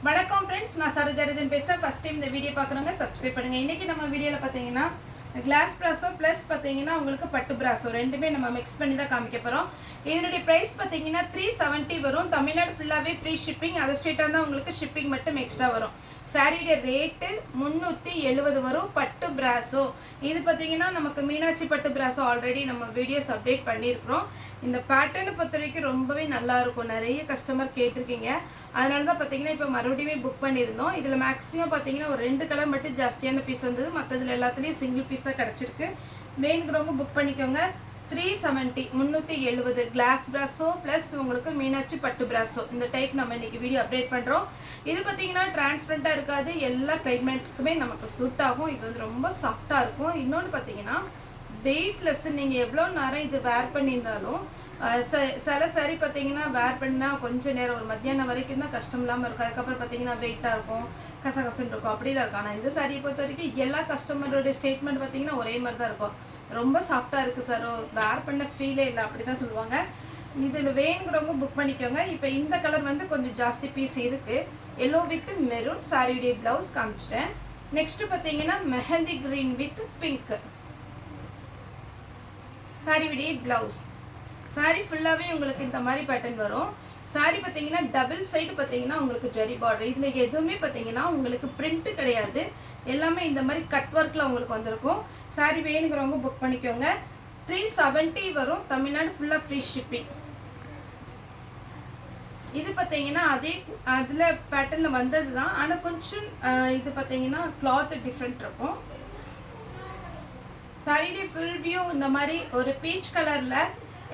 வணக்கம் ஃப்ரெண்ட்ஸ், நான் சரோஜாரதன் பேசுகிறேன். ஃபஸ்ட் டைம் இந்த வீடியோ பார்க்குறவங்க சப்ஸ்கிரைப் பண்ணுங்கள். இன்றைக்கி நம்ம வீடியோவில் பார்த்தீங்கன்னா கிளாஸ் ப்ராஸோ ப்ளஸ் பார்த்தீங்கன்னா உங்களுக்கு பட்டு ப்ராஸோ ரெண்டுமே நம்ம மிக்ஸ் பண்ணி தான் காமிக்க போகிறோம். இதனுடைய ப்ரைஸ் பார்த்தீங்கன்னா 370 வரும். தமிழ்நாடு ஃபுல்லாகவே ஃப்ரீ ஷிப்பிங். அதை ஸ்டேட்டாக தான் உங்களுக்கு ஷிப்பிங் மட்டும் எக்ஸ்ட்ரா வரும். சாரியுடைய ரேட்டு 370 வரும். பட்டு ப்ராஸோ இது பார்த்தீங்கன்னா நமக்கு மீனாட்சி பட்டு ப்ராஸோ ஆல்ரெடி நம்ம வீடியோஸ் அப்டேட் பண்ணியிருக்கிறோம். இந்த பேட்டர்னை பொறுத்த வரைக்கும் ரொம்பவே நல்லாயிருக்கும். நிறைய கஸ்டமர் கேட்டிருக்கீங்க. அதனால தான் பார்த்தீங்கன்னா இப்போ மறுபடியும் புக் பண்ணியிருந்தோம். இதில் மேக்ஸிமம் பார்த்தீங்கன்னா ஒரு 2 கலர் மட்டும் ஜாஸ்தியான பீஸ் வந்தது. மற்றதில் எல்லாத்துலேயும் சிங்கிள் பீஸ் தான் கிடச்சிருக்கு. வேணுங்கிறவங்க புக் பண்ணிக்கோங்க. 370 கிளாஸ் ப்ராஸோ ப்ளஸ் உங்களுக்கு மீனாட்சி பட்டு ப்ராஸோ இந்த டைப் நம்ம இன்றைக்கி வீடியோ அப்டேட் பண்ணுறோம். இது பார்த்தீங்கன்னா டிரான்ஸ்பரண்ட்டாக இருக்காது. எல்லா கிளைமேட்டுக்குமே நமக்கு சூட் ஆகும். இது வந்து ரொம்ப சாஃப்டாக இருக்கும். இன்னொன்று பார்த்தீங்கன்னா வெயிட்லெஸ். நீங்கள் எவ்வளோ நேரம் இது வேர் பண்ணியிருந்தாலும் சில சாரி பார்த்தீங்கன்னா வேர் பண்ணால் கொஞ்சம் நேரம் ஒரு மத்தியானம் வரைக்கும் தான் கஷ்டம் இல்லாமல் இருக்கும். அதுக்கப்புறம் பார்த்தீங்கன்னா வெயிட்டாக இருக்கும், கசகசன்னு இருக்கும், அப்படிலாம் இருக்கும். ஆனால் இந்த சாரியை பொறுத்த வரைக்கும் எல்லா கஸ்டமரோட ஸ்டேட்மெண்ட் பார்த்தீங்கன்னா ஒரே மாதிரி தான் இருக்கும். ரொம்ப சாஃப்டாக இருக்குது சார், வேர் பண்ண ஃபீலே இல்லை, அப்படி தான் சொல்லுவாங்க. இதில் வேணுங்கிறவங்க புக் பண்ணிக்கோங்க. இப்போ இந்த கலர் வந்து கொஞ்சம் ஜாஸ்தி பீஸ் இருக்குது. Yellow with maroon. சாரியுடைய ப்ளவுஸ் காமிச்சிட்டேன். நெக்ஸ்ட்டு பார்த்தீங்கன்னா மெஹந்தி க்ரீன் வித் பிங்க். சாரியுடைய ப்ளவுஸ். சாரி ஃபுல்லாகவே உங்களுக்கு இந்த மாதிரி பேட்டர்ன் வரும். சாரி பார்த்தீங்கன்னா டபுள் சைடு பார்த்தீங்கன்னா உங்களுக்கு ஜரி பார்டர். இதில் எதுவுமே பார்த்தீங்கன்னா உங்களுக்கு பிரிண்ட்டு கிடையாது. எல்லாமே இந்த மாதிரி கட் ஒர்க்கில் உங்களுக்கு வந்திருக்கும். சாரி வேணுங்கிறவங்க புக் பண்ணிக்கோங்க. 370 வரும். தமிழ்நாடு ஃபுல்லாக ஃப்ரீ ஷிப்பிங். இது பார்த்தீங்கன்னா அதில் பேட்டர்னில் வந்தது தான். ஆனால் கொஞ்சம் இது பார்த்தீங்கன்னா கிளாத் டிஃப்ரெண்ட் இருக்கும். சாரியுடைய ஃபுல் வியூ இந்த மாதிரி ஒரு பீச் கலரில்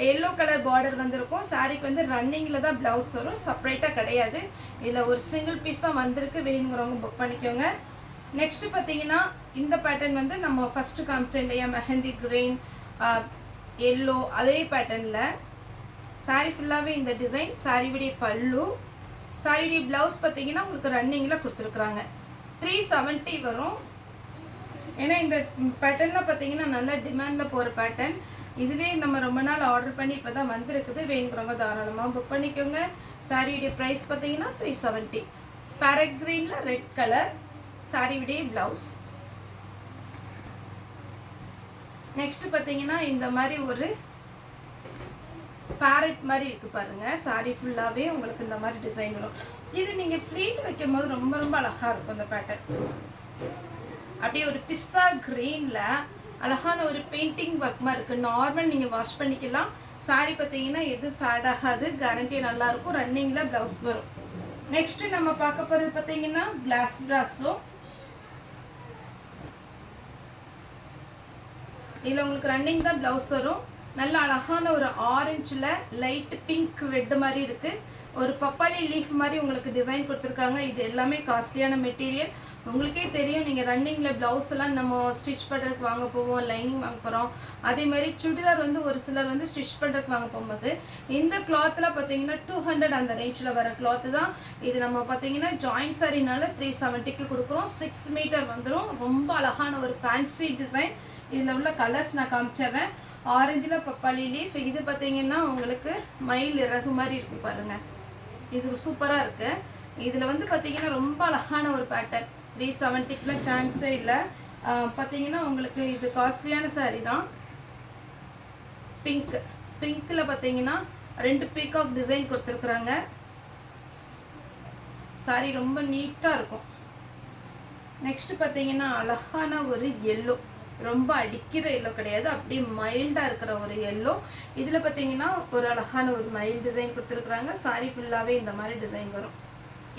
எல்லோ கலர் பார்டர் வந்திருக்கும். சாரிக்கு வந்து ரன்னிங்கில் தான் ப்ளவுஸ் வரும், செப்பரேட்டாக கிடையாது. இதில் ஒரு சிங்கிள் பீஸ் தான் வந்திருக்கு. வேணுங்கிறவங்க புக் பண்ணிக்கோங்க. நெக்ஸ்ட்டு பார்த்தீங்கன்னா இந்த பேட்டர்ன் வந்து நம்ம ஃபஸ்ட்டு காமிச்சோம் இல்லையா, மெஹந்தி க்ரீன் எல்லோ, அதே பேட்டர்னில் சாரி ஃபுல்லாகவே இந்த டிசைன். சாரியுடைய பல்லு. சாரியுடைய ப்ளவுஸ் பார்த்தீங்கன்னா உங்களுக்கு ரன்னிங்கில் கொடுத்துருக்குறாங்க. 370 வரும். ஏன்னா இந்த பேட்டர்னில் பார்த்தீங்கன்னா நல்ல டிமாண்டில் போகிற பேட்டர்ன். இதுவே நம்ம ரொம்ப நாள் ஆர்டர் பண்ணி இப்போ தான் வந்திருக்குது. வேணுங்கிறவங்க தாராளமாக புக் பண்ணிக்கோங்க. சாரியுடைய ப்ரைஸ் பார்த்தீங்கன்னா 370. பேரட் க்ரீனில் ரெட் கலர். சாரியுடைய ப்ளவுஸ். நெக்ஸ்ட்டு பார்த்தீங்கன்னா இந்த மாதிரி ஒரு பேரட் மாதிரி இருக்குது பாருங்கள். சாரி ஃபுல்லாகவே உங்களுக்கு இந்த மாதிரி டிசைன் வரும். இது நீங்கள் ப்ளீட் வைக்கும் போது ரொம்ப ரொம்ப அழகாக இருக்கும். இந்த பேட்டர்ன் அப்படியே ஒரு பிஸ்தா க்ரீனில் அழகான ஒரு பெயிண்டிங் ஒர்க் மாதிரி இருக்குது. நார்மல் நீங்கள் வாஷ் பண்ணிக்கலாம். சாரி பார்த்தீங்கன்னா எதுவும் ஃபேட் ஆகாது, கேரண்டி நல்லாயிருக்கும். ரன்னிங்கில் ப்ளவுஸ் வரும். நெக்ஸ்ட்டு நம்ம பார்க்க போகிறது பார்த்தீங்கன்னா கிளாஸ் ப்ராஸோ. இதில் உங்களுக்கு ரன்னிங் தான் ப்ளவுஸ் வரும். நல்ல அழகான ஒரு ஆரஞ்சில் லைட் பிங்க் ரெட் மாதிரி இருக்குது. ஒரு பப்பாளி லீஃப் மாதிரி உங்களுக்கு டிசைன் கொடுத்துருக்காங்க. இது எல்லாமே காஸ்ட்லியான மெட்டீரியல். உங்களுக்கே தெரியும், நீங்கள் ரன்னிங்கில் ப்ளவுஸ் எல்லாம் நம்ம ஸ்டிச் பண்ணுறதுக்கு வாங்க போவோம், லைனிங் வாங்க போகிறோம். அதே மாதிரி சுடிதார் வந்து ஒரு சிலர் வந்து ஸ்டிச் பண்ணுறதுக்கு வாங்க போகும்போது இந்த கிளாத்தில் பார்த்தீங்கன்னா 200 அந்த ரேஞ்சில் வர கிளாத்து தான் இது. நம்ம பார்த்தீங்கன்னா ஜாயிண்ட் சாரினால 370க்கு கொடுக்குறோம். 6 மீட்டர் வந்துடும். ரொம்ப அழகான ஒரு ஃபேன்சி டிசைன். இதில் உள்ள கலர்ஸ் நான் காமிச்சிடுறேன். ஆரஞ்சில் பப்பாளி லீஃப். இது பார்த்தீங்கன்னா உங்களுக்கு மயில் இறகு மாதிரி இருக்கும் பாருங்கள். இது சூப்பராக இருக்குது. இதில் வந்து பார்த்தீங்கன்னா ரொம்ப அழகான ஒரு பேட்டர்ன். 370க்குலாம் சான்ஸே இல்லை. பார்த்தீங்கன்னா உங்களுக்கு இது காஸ்ட்லியான சாரீ தான். பிங்க்கில் பார்த்தீங்கன்னா 2 பீகாக் டிசைன் கொடுத்துருக்குறாங்க. சாரீ ரொம்ப நீட்டாக இருக்கும். நெக்ஸ்ட்டு பார்த்தீங்கன்னா அழகான ஒரு எல்லோ. ரொம்ப அடிக்கிற எல்லோ கிடையாது, அப்படியே மைல்டாக இருக்கிற ஒரு எல்லோ. இதில் பார்த்தீங்கன்னா ஒரு அழகான ஒரு மைல்டு டிசைன் கொடுத்துருக்குறாங்க. சாரி ஃபுல்லாகவே இந்த மாதிரி டிசைன் வரும்.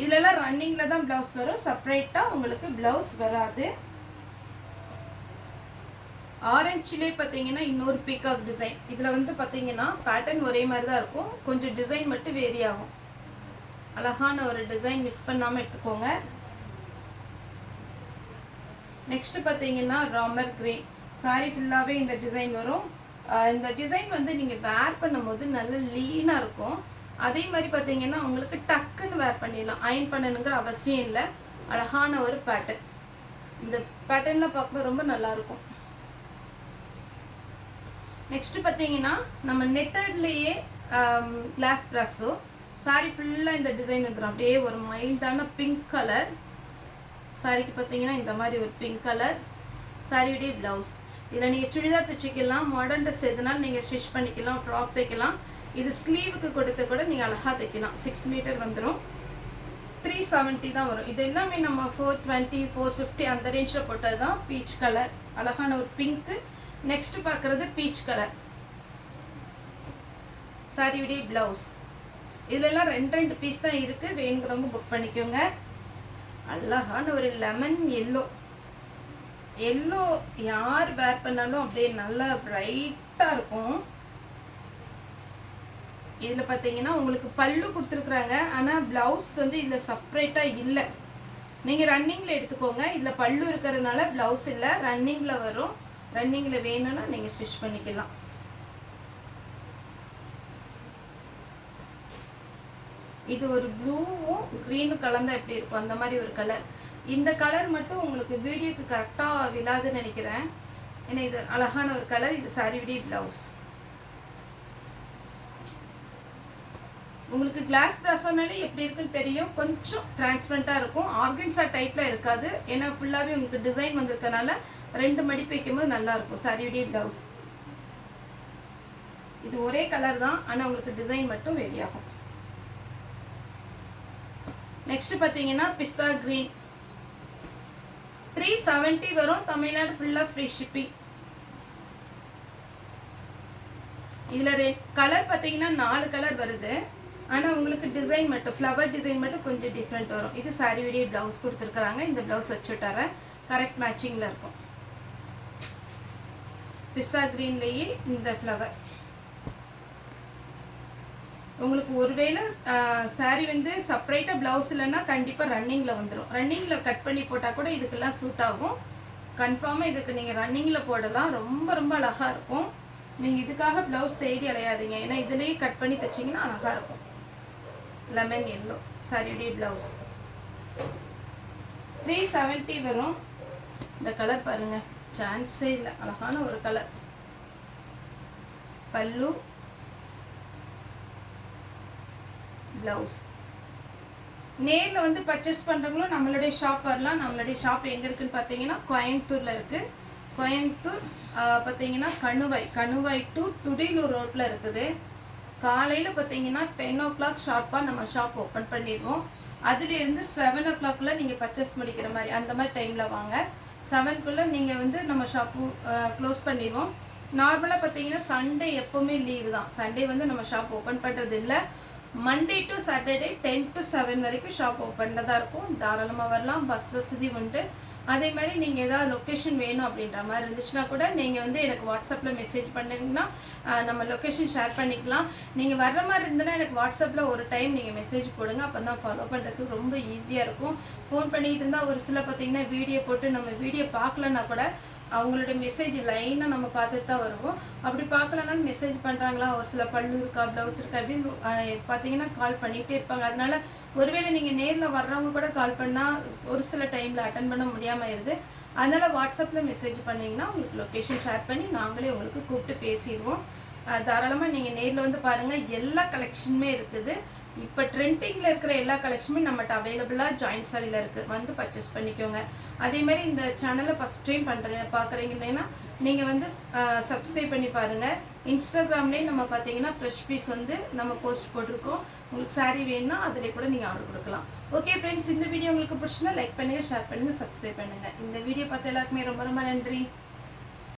இதிலெல்லாம் ரன்னிங்கில் தான் ப்ளவுஸ் வரும், செப்பரேட்டாக உங்களுக்கு ப்ளவுஸ் வராது. ஆரஞ்சிலே பார்த்தீங்கன்னா இன்னொரு பீகாக் டிசைன். இதில் வந்து பார்த்தீங்கன்னா பேட்டர்ன் ஒரே மாதிரி தான் இருக்கும், கொஞ்சம் டிசைன் மட்டும் வேரி ஆகும். அழகான ஒரு டிசைன், மிஸ் பண்ணாமல் எடுத்துக்கோங்க. நெக்ஸ்ட்டு பார்த்தீங்கன்னா ராமர் க்ரீன். சாரி ஃபுல்லாகவே இந்த டிசைன் வரும். இந்த டிசைன் வந்து நீங்கள் வேர் பண்ணும்போது நல்ல லீனாக இருக்கும். அதே மாதிரி பார்த்தீங்கன்னா உங்களுக்கு டக்குன்னு வேர் பண்ணிடலாம், அயன் பண்ணணுங்கிற அவசியம் இல்லை. அழகான ஒரு பேட்டர்ன். இந்த பேட்டர்னில் பார்க்கும்போது ரொம்ப நல்லாயிருக்கும். நெக்ஸ்ட்டு பார்த்தீங்கன்னா நம்ம நெட்டட்லேயே கிளாஸ் ப்ராஸோ. சாரி ஃபுல்லாக இந்த டிசைன் வந்துடும். அப்படியே ஒரு மைல்டான பிங்க் கலர் சாரிக்கு பார்த்தீங்கன்னா இந்த மாதிரி ஒரு பிங்க் கலர் சாரியுடைய ப்ளவுஸ். இதில் நீங்கள் சுடிதார் தைச்சிக்கலாம், மாடர்ன் ட்ரெஸ் எதுனாலும் நீங்கள் ஸ்டிச் பண்ணிக்கலாம், ஃப்ராக் தைக்கலாம். இது ஸ்லீவுக்கு கொடுத்து கூட நீங்கள் அழகாக தைக்கலாம். 6 மீட்டர் வந்துடும். 370 தான் வரும். இது எல்லாமே நம்ம 420 450 அந்த ரேஞ்சில் போட்டது தான். பீச் கலர் அழகான ஒரு பிங்க்கு. நெக்ஸ்ட் பார்க்குறது பீச் கலர் சாரியுடைய ப்ளவுஸ். இதுலலாம் 2 பீஸ் தான் இருக்குது. வேணுங்கிறவங்க புக் பண்ணிக்கோங்க. அழகான ஒரு லெமன் எல்லோ. எல்லோ யார் வேர் பண்ணாலும் அப்படியே நல்லா பிரைட்டாக இருக்கும். இதில் பார்த்தீங்கன்னா உங்களுக்கு பல்லு கொடுத்துருக்குறாங்க. ஆனால் ப்ளவுஸ் வந்து இதில் செப்ரேட்டாக இல்லை. நீங்கள் ரன்னிங்கில் எடுத்துக்கோங்க. இதில் பல்லு இருக்கிறதுனால ப்ளவுஸ் இல்லை, ரன்னிங்கில் வரும். ரன்னிங்கில் வேணும்னா நீங்கள் ஸ்டிச் பண்ணிக்கலாம். இது ஒரு ப்ளூவும் க்ரீனும் கலந்தால் எப்படி இருக்கும் அந்த மாதிரி ஒரு கலர். இந்த கலர் மட்டும் உங்களுக்கு வீடியோக்கு கரெக்டாக விழாதுன்னு நினைக்கிறேன். ஏன்னா இது அழகான ஒரு கலர். இது சாரியுடைய ப்ளவுஸ். உங்களுக்கு கிளாஸ் ப்ராசோனாலே எப்படி இருக்குன்னு தெரியும். கொஞ்சம் டிரான்ஸ்பரண்ட்டாக இருக்கும். ஆர்கன்ஸா டைப்பில் இருக்காது. ஏன்னா ஃபுல்லாகவே உங்களுக்கு டிசைன் வந்திருக்கனால 2 மடிப்பு வைக்கும்போது நல்லாயிருக்கும். சாரியுடைய ப்ளவுஸ். இது ஒரே கலர் தான், ஆனால் உங்களுக்கு டிசைன் மட்டும் வேரி ஆகும். நெக்ஸ்ட் பார்த்தீங்கன்னா பிஸ்தா க்ரீன். 370 வரும். தமிழ்நாடு ஃபுல்லாக ஃப்ரீ ஷிப்பிங். இதில் கலர் பார்த்தீங்கன்னா 4 கலர் வருது. ஆனால் உங்களுக்கு டிசைன் மட்டும் ஃப்ளவர் டிசைன் மட்டும் கொஞ்சம் டிஃப்ரெண்ட் வரும். இது சாரியுடைய ப்ளவுஸ் கொடுத்துருக்குறாங்க. இந்த ப்ளவுஸ் வச்சுட்டாரேன். கரெக்ட் மேட்சிங்கில் இருக்கும். பிஸ்தா க்ரீன்லேயே இந்த ஃப்ளவர். உங்களுக்கு ஒருவேளை சாரீ வந்து செப்பரேட்டாக ப்ளவுஸ் இல்லைன்னா கண்டிப்பாக ரன்னிங்கில் வந்துடும். ரன்னிங்கில் கட் பண்ணி போட்டால் கூட இதுக்கெல்லாம் சூட் ஆகும். கன்ஃபார்மாக இதுக்கு நீங்கள் ரன்னிங்கில் போடலாம். ரொம்ப ரொம்ப அழகாக இருக்கும். நீங்கள் இதுக்காக ப்ளவுஸ் தேடி அலையாதீங்க. ஏன்னா இதுலேயே கட் பண்ணி தைச்சிங்கன்னா அழகாக இருக்கும். லெமன் எல்லோ சாரியுடைய ப்ளவுஸ். 370 வரும். இந்த கலர் பாருங்கள், சான்ஸே இல்லை. அழகான ஒரு கலர். பல்லு ப்ளவுஸ். நேரில் வந்து பர்ச்சேஸ் பண்ணுறவங்களும் நம்மளுடைய ஷாப் வரலாம். நம்மளுடைய ஷாப் எங்கே இருக்குதுன்னு பார்த்தீங்கன்னா கோயம்புத்தூரில் இருக்குது. கோயம்புத்தூர் பார்த்தீங்கன்னா கணுவாய் டு துடியலூர் ரோட்டில் இருக்குது. காலையில் பார்த்தீங்கன்னா 10 o'clock ஷார்ப்பாக நம்ம ஷாப் ஓப்பன் பண்ணிடுவோம். அதுலேருந்து 7 o'clockல நீங்கள் பர்ச்சேஸ் முடிக்கிற மாதிரி அந்த மாதிரி டைமில் வாங்க. 7க்குள்ளே நீங்கள் வந்து நம்ம ஷாப்பு க்ளோஸ் பண்ணிடுவோம். நார்மலாக பார்த்தீங்கன்னா சண்டே எப்போவுமே லீவு தான். சண்டே வந்து நம்ம ஷாப் ஓப்பன் பண்ணுறது இல்லை. மண்டே டு சாட்டர்டே 10 to 7 வரைக்கும் ஷாப் ஓப்பனில் தான் இருக்கும். தாராளமாக வரலாம். பஸ் வசதி உண்டு. அதே மாதிரி நீங்கள் ஏதாவது லொக்கேஷன் வேணும் அப்படின்ற மாதிரி இருந்துச்சுன்னா கூட நீங்கள் வந்து எனக்கு வாட்ஸ்அப்பில் மெசேஜ் பண்ணிங்கன்னா நம்ம லொக்கேஷன் ஷேர் பண்ணிக்கலாம். நீங்கள் வர்ற மாதிரி இருந்ததுன்னா எனக்கு வாட்ஸ்அப்பில் ஒரு டைம் நீங்கள் மெசேஜ் போடுங்க. அப்போ தான் ஃபாலோ பண்ணுறதுக்கு ரொம்ப ஈஸியாக இருக்கும். ஃபோன் பண்ணிகிட்டு இருந்தால் ஒரு சில பார்த்தீங்கன்னா வீடியோ போட்டு நம்ம வீடியோ பார்க்கலன்னா கூட அவங்களோட மெசேஜ் லைனாக நம்ம பார்த்துட்டு தான் வருவோம். அப்படி பார்க்கலனாலும் மெசேஜ் பண்ணுறாங்களா, ஒரு சில பல்லு இருக்கா, ப்ளவுஸ் இருக்கா அப்படின்னு பார்த்தீங்கன்னா கால் பண்ணிகிட்டே இருப்பாங்க. அதனால் ஒருவேளை நீங்கள் நேரில் வர்றவங்க கூட கால் பண்ணால் ஒரு சில டைமில் அட்டன் பண்ண முடியாமல் ஆயிடுது. அதனால் வாட்ஸ்அப்பில் மெசேஜ் பண்ணிங்கன்னா உங்களுக்கு லொக்கேஷன் ஷேர் பண்ணி நாங்களே உங்களுக்கு கூப்பிட்டு பேசிடுவோம். தாராளமாக நீங்கள் நேரில் வந்து பாருங்கள். எல்லா கலெக்ஷனுமே இருக்குது. இப்போ ட்ரெண்டிங்கில் இருக்கிற எல்லா கலெக்ஷனுமே நம்மகிட்ட அவைலபிளாக ஜாயின்ட் சாரியில் இருக்குது. வந்து பர்ச்சேஸ் பண்ணிக்கோங்க. அதேமாதிரி இந்த சேனலை ஃபஸ்ட் டைம் பார்க்குறீங்கன்னா நீங்கள் வந்து சப்ஸ்கிரைப் பண்ணி பாருங்கள். இன்ஸ்டாகிராம்லேயே நம்ம பார்த்தீங்கன்னா ஃப்ரெஷ் பீஸ் வந்து நம்ம போஸ்ட் போட்டிருக்கோம். உங்களுக்கு சாரீ வேணும்னா அதில் கூட நீங்கள் ஆர்டர் கொடுக்கலாம். ஓகே ஃப்ரெண்ட்ஸ், இந்த வீடியோ உங்களுக்கு பிடிச்சினா லைக் பண்ணுங்கள், ஷேர் பண்ணுங்கள், சப்ஸ்கிரைப் பண்ணுங்கள். இந்த வீடியோ பார்த்த எல்லாருக்குமே ரொம்ப ரொம்ப நன்றி.